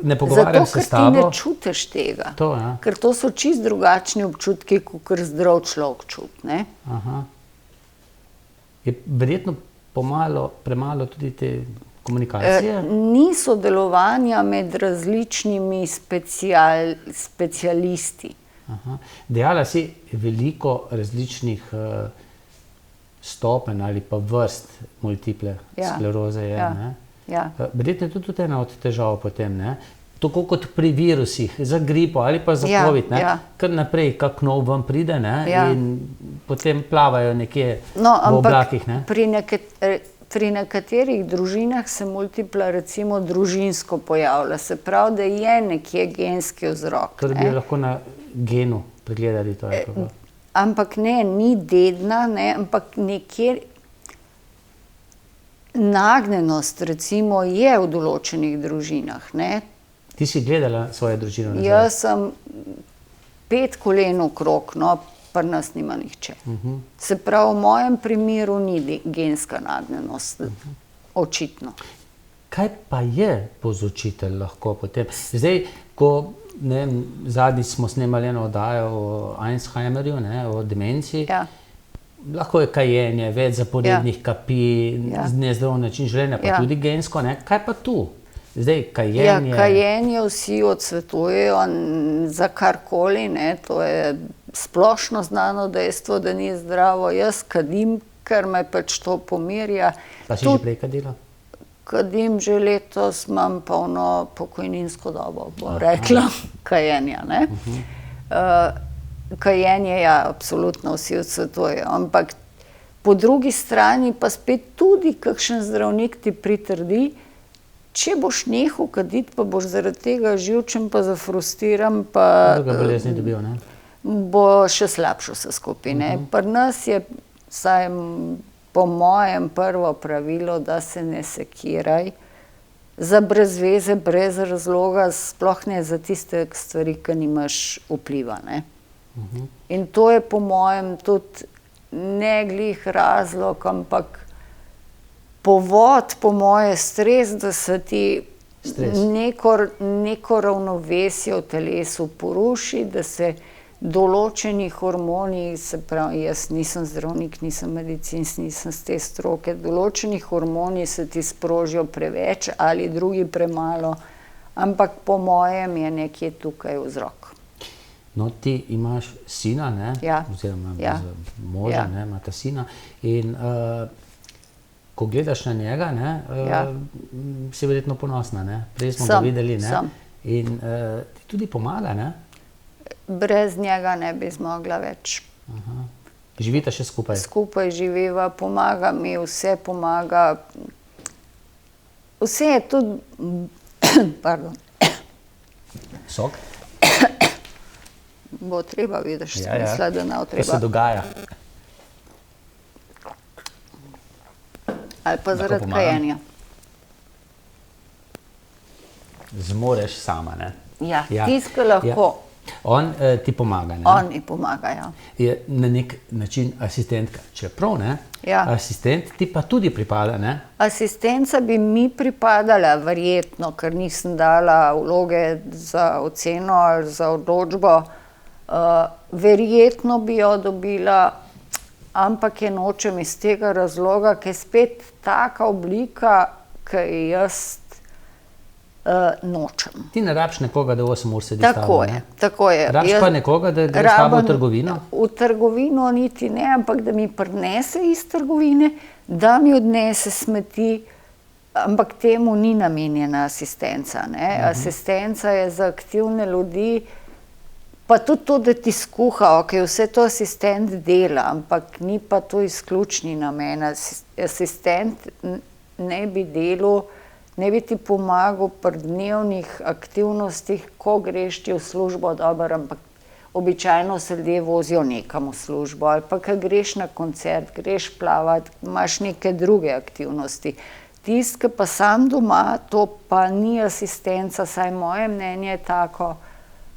Ne pogovarjam se s Zato, ker ti tabo. ne čutiš tega. To, ja. Ker to so čisto drugačni občutki, kot zdrav človek čuti, ne? Aha. Je verjetno premalo tudi te komunikacije? Ni sodelovanja med različnimi specialisti. Aha. Dejala si veliko različnih stopenj ali pa vrst multiple skleroze je, Ja. ne? Ja. Verjetno je tudi ena od težav potem, ne? Tako kot pri virusih, za gripo ali pa za Ja, covid, ne? ja. Kar naprej, kak nov ven pride, ne? Ja. In potem plavajo nekje No, v ampak oblakih, ne? pri nekaterih družinah se multipla recimo družinsko pojavlja, se pravi, da je nekje genski vzrok. Kar bi lahko na genu pregledali to. Ampak ne, ni dedna, ne, ampak nekje nagnjenost recimo je v določenih družinah, ne. Ti si gledala svojo družino nazaj? Jaz sem 5 kolen okrog, no, pri nas nima nihče. Se pravi, v mojem primeru ni genska nagnjenost, očitno. Kaj pa je povzročitelj lahko potem? Zdaj, ko zadnjič smo snemali eno oddajo o Alzheimerju, ne, o demenciji, Ja. lahko je kajenje, več zaporednih kapi, Ja. nezdrav način življenja, pa Ja. tudi gensko, ne? Kaj pa tu? Zdaj, Ja, kajenje... kajenje vsi odsvetujejo za karkoli, ne, to je splošno znano dejstvo, da ni zdravo. Jaz kadim, ker me pač to pomirja. Pa si že prej kadila? Kadim že letos, imam polno pokojninsko dobo, bom rekla, kajenja, ne. Kajenje, ja, absolutno vsi odsvetujejo, ampak po drugi strani pa spet tudi kakšen zdravnik ti pritrdi, če boš nehal kaditi, pa boš zaradi tega živčen, pa zafrustriran, pa Druga bolezni dobijo, ne? bo še slabše vse skupaj, ne. Pri nas je, vsaj po mojem, prvo pravilo, da se ne sekiraj za brez veze, brez razloga, sploh ne za tiste stvari, ki nimaš vpliva, ne. In to je po mojem tudi ne glih razlog, ampak povod, po moje, stres, da se ti neko ravnovesje v telesu poruši, da se določeni hormoni, se pravi, jaz nisem zdravnik, nisem medicinsk, nisem z te stroke, določeni hormoni se ti sprožijo preveč ali drugi premalo, ampak po mojem je nekje tukaj vzrok. No, ti imaš sina, ne? Ja. Oziroma Ja. moža, Ja. ne, imata sina. In ko gledaš na njega, ne, Ja. si verjetno ponosna, ne? Prej smo ga Sem, videli, ne? sem. In ti tudi pomaga, ne? Brez njega ne bi zmogla več. Živita še skupaj? Skupaj živiva, pomaga mi, vse pomaga. Vse je tudi, pardon, Sok? bo treba, vidiš, Ja, ja. mislila, da ne bo To se treba. dogaja. Ali pa zaradi pomagam? kajenja. Zmoreš sama, ne? Ja, tisto lahko. On ti pomaga, ne? On mi pomaga, ja. Je na nek način asistentka. Čeprav, ne? Ja. Asistent ti pa tudi pripada, ne? Asistenca bi mi pripadala, verjetno, ker nisem dala vloge za oceno ali za odločbo. Verjetno bi jo dobila, ampak je nočem iz tega razloga, ker je spet taka oblika, ki je jaz nočem. Ti ne rabiš nekoga, da 8 ur sedi s tabo, ne? Tako je. Rabiš pa nekoga, da gre s tabo v trgovino? V trgovino niti ne, ampak da mi prinese iz trgovine, da mi odnese smeti, ampak temu ni namenjena asistenca, ne. Asistenca je za aktivne ljudi, pa tudi to, da ti skuha, ok, vse to asistent dela, ampak ni pa to izključni namen. Asistent ne bi delal, ne bi ti pomagal pri dnevnih aktivnostih, ko greš ti v službo, dobro, ampak običajno se ljudje vozijo nekam v službo, ali pa ko greš na koncert, greš plavat, imaš neke druge aktivnosti. Tisti, ki pa sam doma, to pa ni asistenca, saj moje mnenje je tako,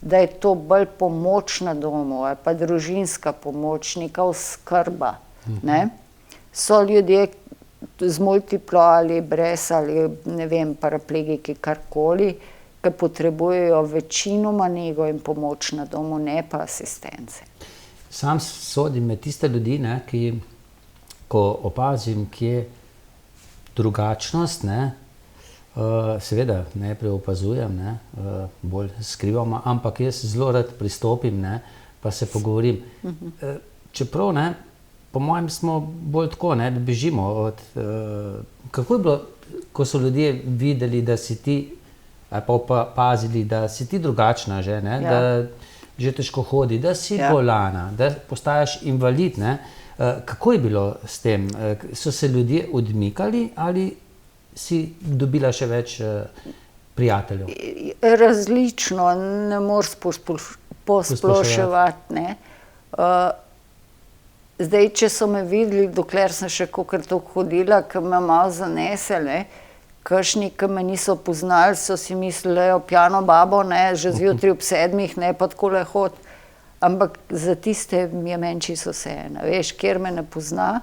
da je to bolj pomoč na domu, ali pa družinska pomoč, neka oskrba, ne. So ljudje z multiplo ali brez ali ne vem, paraplegiki, karkoli, ki potrebujejo večinoma nego in pomoč na domu, ne pa asistence. Sam sodim med tiste ljudi, ne, ki, ko opazim, kje drugačnost, ne, seveda najprej opazujem, ne, bolj skrivamo, ampak jaz zelo rad pristopim, ne, pa se pogovorim. Čeprav, ne, po mojem smo bolj tako, ne, da bežimo od... Kako je bilo, ko so ljudje videli, da si ti, ali pa opazili, da si ti drugačna že, ne, da že težko hodi, da si bolana, da postajaš invalid, ne. Kako je bilo s tem? So se ljudje odmikali ali si dobila še več prijateljev? Različno, ne moreš posploševati, ne. Zdaj, če so me videli, dokler sem še kakor toliko hodila, ki me malo zanese, ne, kakšni, ki me niso poznali, so si mislili, pijano babo, ne, že zjutraj ob 7, ne, pa takole hodi. Ampak za tiste mi je meni čisto vseeno, veš, kjer me ne pozna.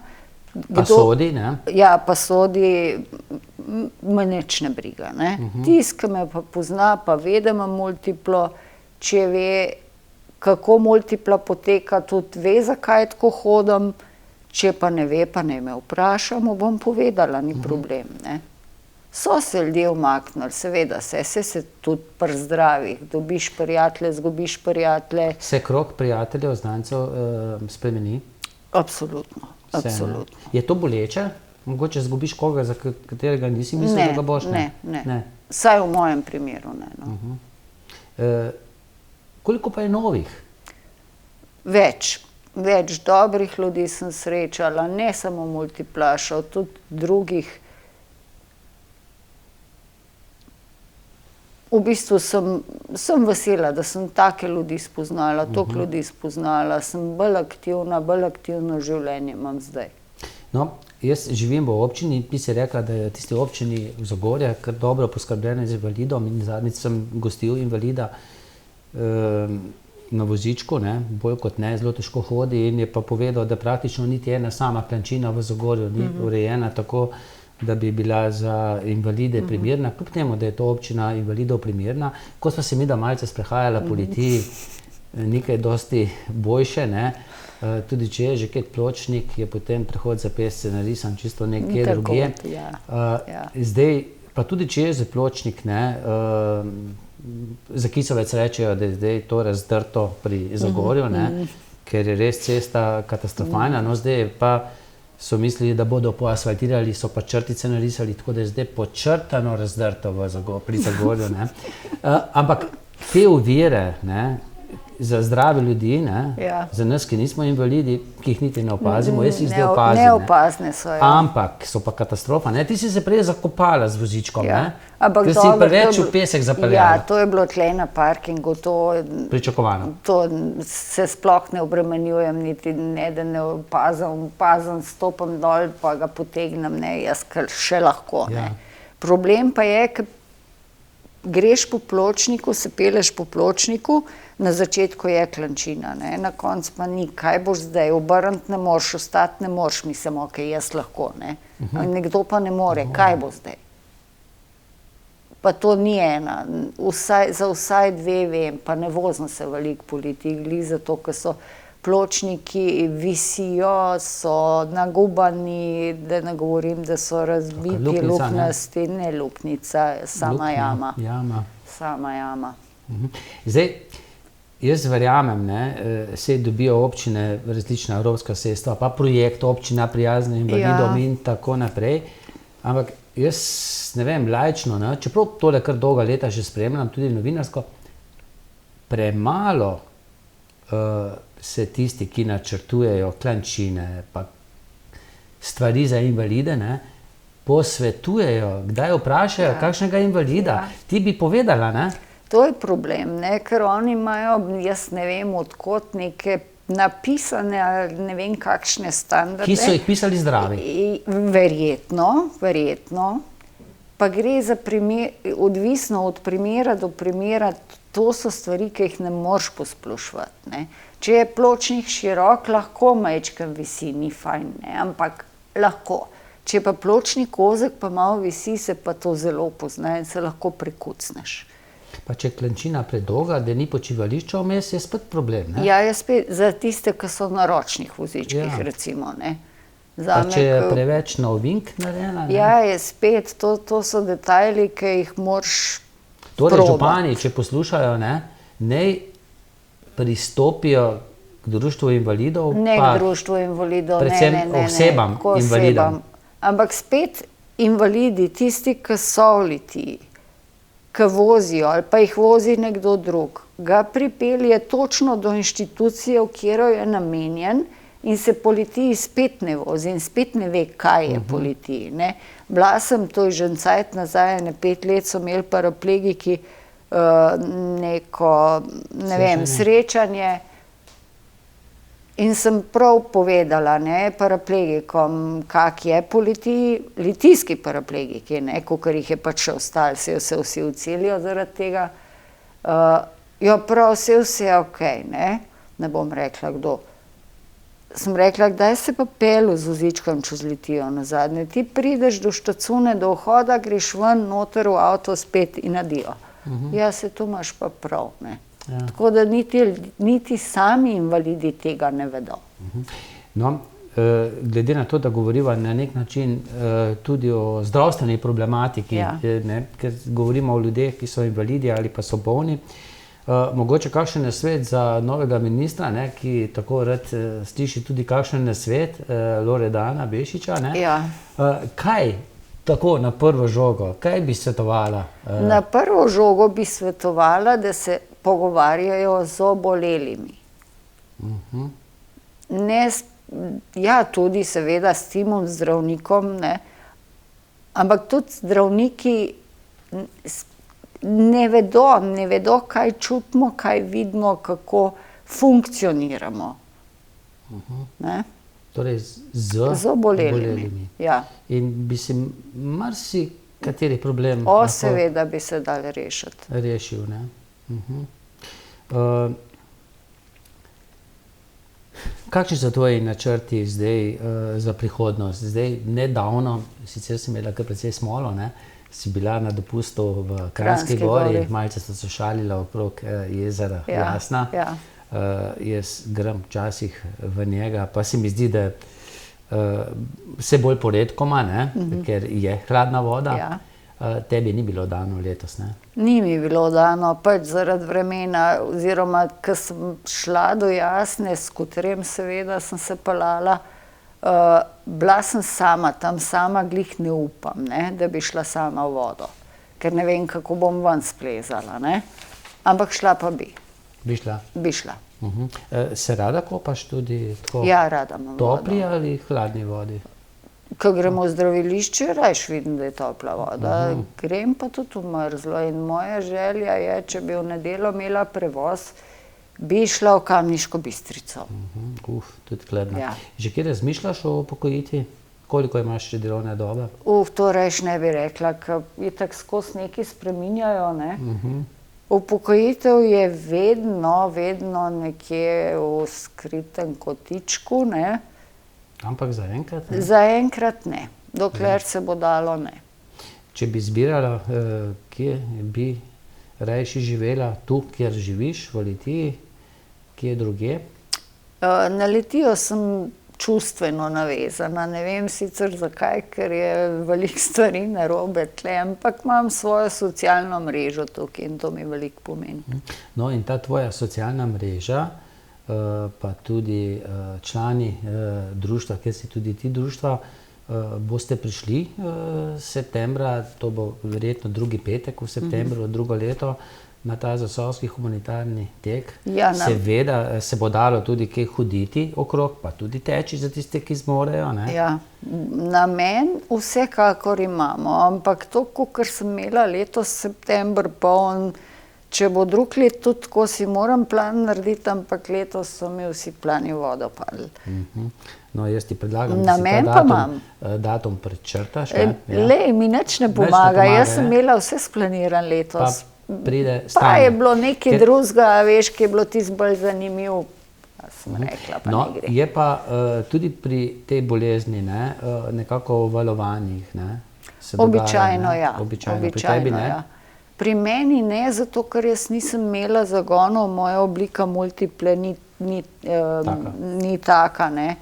Pa sodi, ne? Ja, pa sodi, me nič ne briga, ne. Tisti, ki me pa pozna, pa ve, da imam multiplo, če ve, kako multipla poteka, tudi ve, zakaj tako hodim, če pa ne ve, pa naj me vpraša, mu bom povedala, ni problem, ne. So se ljudje umaknili, seveda se tudi pri zdravih, dobiš prijatelje, zgubiš prijatelje. Se krog prijateljev, znancev spremeni? Absolutno, absolutno. Je to boleče? Mogoče zgubiš koga, za katerega nisi mislil, da ga boš? Ne. Saj v mojem primeru ne, no. Koliko pa je novih? Več dobrih ljudi sem srečala, ne samo multiplašov, tudi drugih. V bistvu sem vesela, da sem take ljudi spoznala, toliko ljudi spoznala, sem bolj aktivno življenje imam zdaj. No, jaz živim v občini, ti si rekla, da je tisti občini v Zagorju kar dobro poskrbljena z invalidom in zadnjič sem gostil invalida na vozičku, ne, bolj kot ne, zelo težko hodi in je pa povedal, da praktično niti ena sama klančina v Zagorju ni urejena tako, da bi bila za invalide primerna, kljub temu, da je to občina invalidov primerna. Ko sva se midva malce sprehajala po Litiji, nekaj dosti boljše, ne, tudi če je že kaj pločnik, je potem prehod za pešce narisan čisto nekje drugje. Zdaj, pa tudi če je že pločnik, ne, za Kisovec rečejo, da je zdaj to razdrto pri Zagorju, ne, ker je res cesta katastrofalna, no zdaj pa so mislili, da bodo poasfaltirali, so pa črtice narisali, tako da je zdaj počrtano razdrto pri Zagorju, ne. Ampak te ovire, ne, za zdrave ljudi, ne, Ja. za nas, ki nismo invalidi, ki jih niti ne opazimo, jaz jih zdaj opazim. Neopazne so, ja. Ampak so pa katastrofa. Ne? Ti si se prej zakopala z vozičkom, Ja. ne? Ampak Ker si dobro, preveč to je v pesek zapeljala. Ja, to je bilo tle na parkingu, Pričakovano. to se sploh ne obremenjujem, niti ne, da ne opazim, stopim dol, pa ga potegnem, ne, jaz kar še lahko, Ja. ne. Problem pa je, ker greš po pločniku, se peleš po pločniku, na začetku je klančina, ne, na koncu pa ni, kaj boš zdaj, obrniti ne moreš, ostati ne moreš, mislim, ok, jaz lahko, ne. Nekdo pa ne more, kaj bo zdaj? Pa to ni ena, za vsaj dve vem, pa ne vozim se veliko po litih, glih zato, ker so pločniki visijo, so nagubani, da ne govorim, da so razbiti, luknjica, ne? luknjasti, ne luknjica, sama Luknja, jama. Jama. Sama jama. Zdaj, jaz verjamem, ne, se dobijo občine različna evropska sredstva, pa projekt občina prijazna invalidom in tako naprej, ampak jaz ne vem, laično, ne, čeprav tole kar dolga leta že spremljam, tudi novinarsko, premalo se tisti, ki načrtujejo klančine, pa stvari za invalide, ne, posvetujejo, kdaj vprašajo kakšnega invalida. Ja. Ti bi povedala, ne? To je problem, ne, ker oni imajo, jaz ne vem, odkot neke napisane ali ne vem kakšne standarde. Ki so jih pisali zdravi. Verjetno. Pa gre za primer, odvisno od primera do primera, to so stvari, ki jih ne moreš posploševati, ne. Če je pločnik širok, lahko majčkeno visi, ni fajn, ne, ampak lahko. Če pa pločnik ozek, pa malo visi, se pa to zelo pozna in se lahko prekucneš. Pa če je klančina predolga, da ni počivališča vmes, je spet problem, ne? Ja, je spet za tiste, ki so na ročnih vozičkih, Ja. recimo, ne. Pa Zame, če je ke- preveč na ovink narejena, ne? Ja, je spet, to so detajli, ki jih moraš Torej, probati. župani, če poslušajo, ne, naj pristopijo k društvu invalidov, Ne pa k društvu invalidov, predvsem ne, osebam, k invalidom. Ampak spet invalidi, tisti, ki so v litiji, ki vozijo ali pa jih vozi nekdo drug, ga pripelje točno do inštitucije, v katero je namenjen in se po litiji spet ne vozi in spet ne ve, kaj je po litiji, ne. Bila sem, to je že en cajt nazaj, ene 5 let so imeli paraplegiki neko, ne vem, srečanje. In sem prav povedala, ne, paraplegikom, kak je po litiji, litijski paraplegiki, ne, kakor jih je pač še ostalo, se vsi ucelijo zaradi tega. Ja, prav, vse je okej, ne bom rekla kdo. Sem rekla, kdaj se pa pelju z vozičkom čez Litijo nazadnje? Ti prideš do štacune, do vhoda, greš ven, noter v avto spet in adijo. Ja, se tu imaš pa prav, ne. Ja. Tako da niti sami invalidi tega ne vedo. No, glede na to, da govoriva na nek način tudi o zdravstveni problematiki, Ja. ne, ker govorimo o ljudeh, ki so invalidi ali pa so bolni, mogoče kakšen nasvet za novega ministra, ne, ki tako rad sliši tudi kakšen nasvet, Loredana Bešiča, ne? Ja. Kaj tako na prvo žogo, kaj bi svetovala? Na prvo žogo bi svetovala, da se pogovarjajo z obolelimi. Ne, ja, tudi seveda s timom zdravnikom, ne, ampak tudi zdravniki ne vedo, kaj čutimo, kaj vidimo, kako funkcioniramo. Ne? Torej z obolelimi. Ja. In bi se marsikateri problem Seveda bi se dal rešiti. rešil, ne? Kakšni so tvoji načrti zdaj za prihodnost? Zdaj, nedavno, sicer si imela kar precej smolo, ne? Si bila na dopustu v Kranjski Gori, malce so se šalila okrog jezera Jasna. Ja. Jaz grem včasih v njega, pa se mi zdi, da vse bolj poredkoma, ne? Ker je hladna voda. Ja. Tebi ni bilo dano letos, ne? Ni mi bilo dano, pač zaradi vremena, oziroma, ko sem šla do Jasne, s skuterjem seveda sem se peljala, bila sem sama, tam sama glih ne upam, ne, da bi šla sama v vodo, ker ne vem, kako bom ven splezala, ne, ampak šla pa bi. Bi šla? Bi šla. Se rada kopaš tudi tako Ja, rada imam topli vodo. ali hladni vodi? Ko gremo v zdravilišče, rajš vidim, da je topla voda. Grem pa tudi v mrzlo in moja želja je, če bi v nedeljo imela prevoz, bi šla v Kamniško Bistrico. Tudi hladna. Ja. Že kje razmišljaš o upokojitvi? Koliko imaš še delovne dobe? To rajš ne bi rekla, ker itak skozi nekaj spreminjajo, ne. Upokojitev je vedno nekje v skritem kotičku, ne. Ampak zaenkrat ne. Zaenkrat ne, dokler se bo dalo, ne. Če bi zbirala, kje bi rajši živela, tu, kjer živiš, v Litiji, kje drugje? Na Litijo sem čustveno navezana, ne vem sicer zakaj, ker je veliko stvari narobe tle, ampak imam svojo socialno mrežo tukaj in to mi veliko pomeni. No, in ta tvoja socialna mreža, pa tudi člani društva, kjer si tudi ti društva, boste prišli septembra, to bo verjetno drugi petek v septembru, drugo leto, na ta Zasavski humanitarni tek. Ja, Seveda se bo dalo tudi kaj hoditi okrog, pa tudi teči za tiste, ki zmorejo, ne? Ja, namen vsekakor imamo, ampak to, kakor sem imela letos september poln, če bo drug let tudi tako, si moram plan narediti, ampak letos so mi vsi plani v vodo padli. No, jaz ti predlagam, da si Namen ta pa imam. datum prečrtaš. Lej, mi nič ne pomaga, jaz sem imela vse splaniran letos. Pride Pa stanje. je bilo nekaj drugega, veš, ki je bilo tisto bolj zanimiv. Pa sem rekla, pa No, ne gre. je pa tudi pri tej bolezni, ne, nekako v valovanjih, ne, se dogaja, Običajno, ne? ja. Običajno. Pri tebi ne? Ja. Pri meni ne, zato ker jaz nisem imela zagonov, moja oblika multiple ni taka, ne.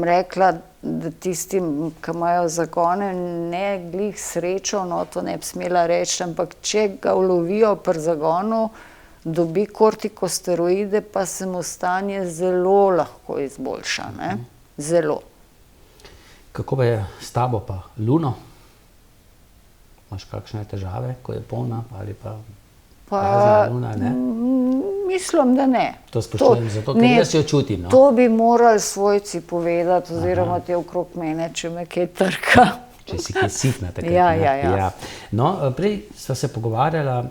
Rekla, da tistim, ki imajo zagone, ne glih srečo, no to ne bi smela reči, ampak če ga ulovijo pri zagonu, dobi kortikosteroide, pa se mu stanje zelo lahko izboljša, ne. Zelo. Kako pa je s tabo pa Luno? Imaš kakšne težave, ko je polna ali pa prazna luna, ne? Mislim, da ne. To spoštujem, zato ker jaz jo čutim, no. To bi morali svojci povedati, oziroma te okrog mene, če me kaj trka. Če si kaj sitna takrat. Ja, ne? ja. No, prej sva se pogovarjala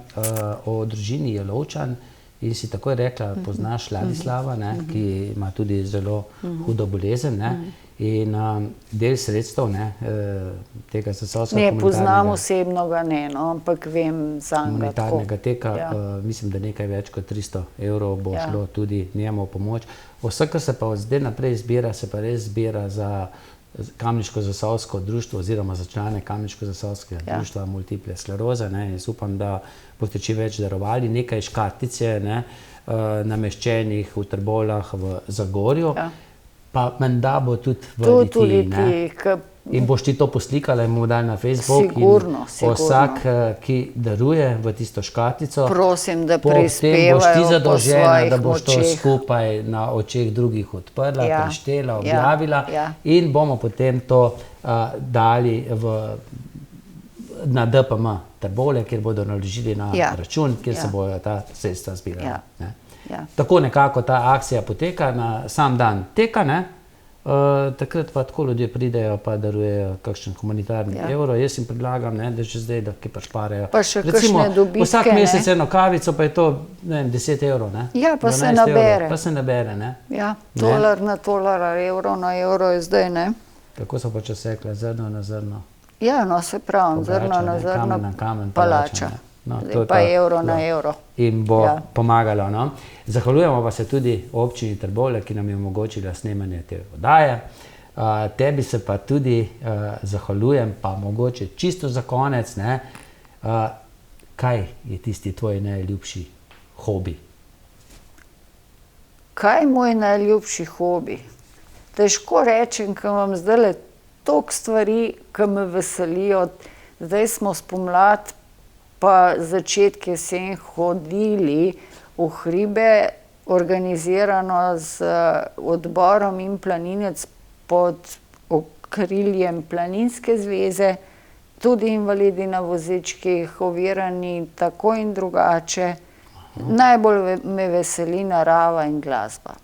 o družini Jelovčan in si takoj rekla, poznaš Ladislava, ne, ki ima tudi zelo hudo bolezen, ne, in del sredstev, ne, tega Zasavskega Ne poznam osebno ga, ne, no, ampak vem zanj ga tako. humanitarnega teka, Ja. mislim, da nekaj več kot 300 evrov bo šlo tudi njemu v pomoč. Vse, kar se pa od zdaj naprej zbira, se pa res zbira za Kamniško-Zasavsko društvo oziroma za člane Kamniško-Zasavskega društva multiple skleroze, ne. Jaz upam, da boste čim več darovali. Nekaj škatlic je, ne, nameščenih v Trbovljah v Zagorju, pa menda bo tudi v Litiji, ne. In boš ti to poslikala in bomo dali na Facebook. Sigurno, in vsak, ki daruje v tisto škatlico, prosim, da potem boš ti prispevajo po zadolžena, svojih da boš to močeh. skupaj na očeh drugih odprla, Ja. preštela, Ja. objavila Ja. in bomo potem to dali na DPM Trbovlje, kjer bodo naložili na račun, kjer se bojo ta sredstva zbirala. Ne. Ja. Tako nekako ta akcija poteka na sam dan teka, ne. Takrat pa tako ljudje pridejo pa darujejo kakšen humanitarni evro. Jaz jim predlagam, ne, da že zdaj, da kaj prišparajo. Pa še kakšne dobitke, vsak mesec eno kavico, pa je to, ne vem, 10 evrov, ne. Ja, pa se 12 nabere. evrov, pa se nabere, ne. Ja, tolar na tolar, evro na evro je zdaj, ne. Tako so pa čas rekla, zrno na zrno. Ja, no, se pravim, zrno na zrno, kamen na kamen palača. No, Zdaj pa evro na evro. In bo pomagalo, no. Zahvaljujemo pa se tudi občini Trbovlje, ki nam je omogočila snemanje te oddaje. Tebi se pa tudi zahvaljujem, pa mogoče čisto za konec, ne. Kaj je tisti tvoj najljubši hobi? Kaj je moj najljubši hobi? Težko rečem, ker imam zdajle toliko stvari, ki me veselijo. Zdaj smo spomladi pa začetek jesen hodili v hribe, organizirano z odborom In planinec pod okriljem Planinske zveze, tudi invalidi na vozičkih, ovirani tako in drugače. Najbolj me veseli narava in glasba.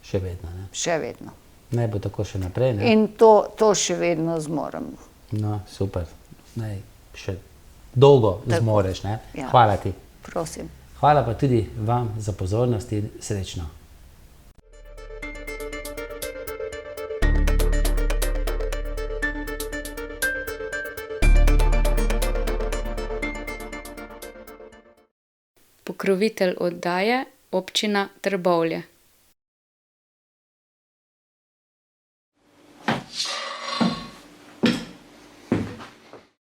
Še vedno, ne? Še vedno. Naj bo tako še naprej, ne? In to še vedno zmorem. No, super. Naj še dolgo zmoreš, ne? Ja. Hvala ti. Prosim. Hvala pa tudi vam za pozornost in srečno. Pokrovitelj oddaje Občina Trbovlje.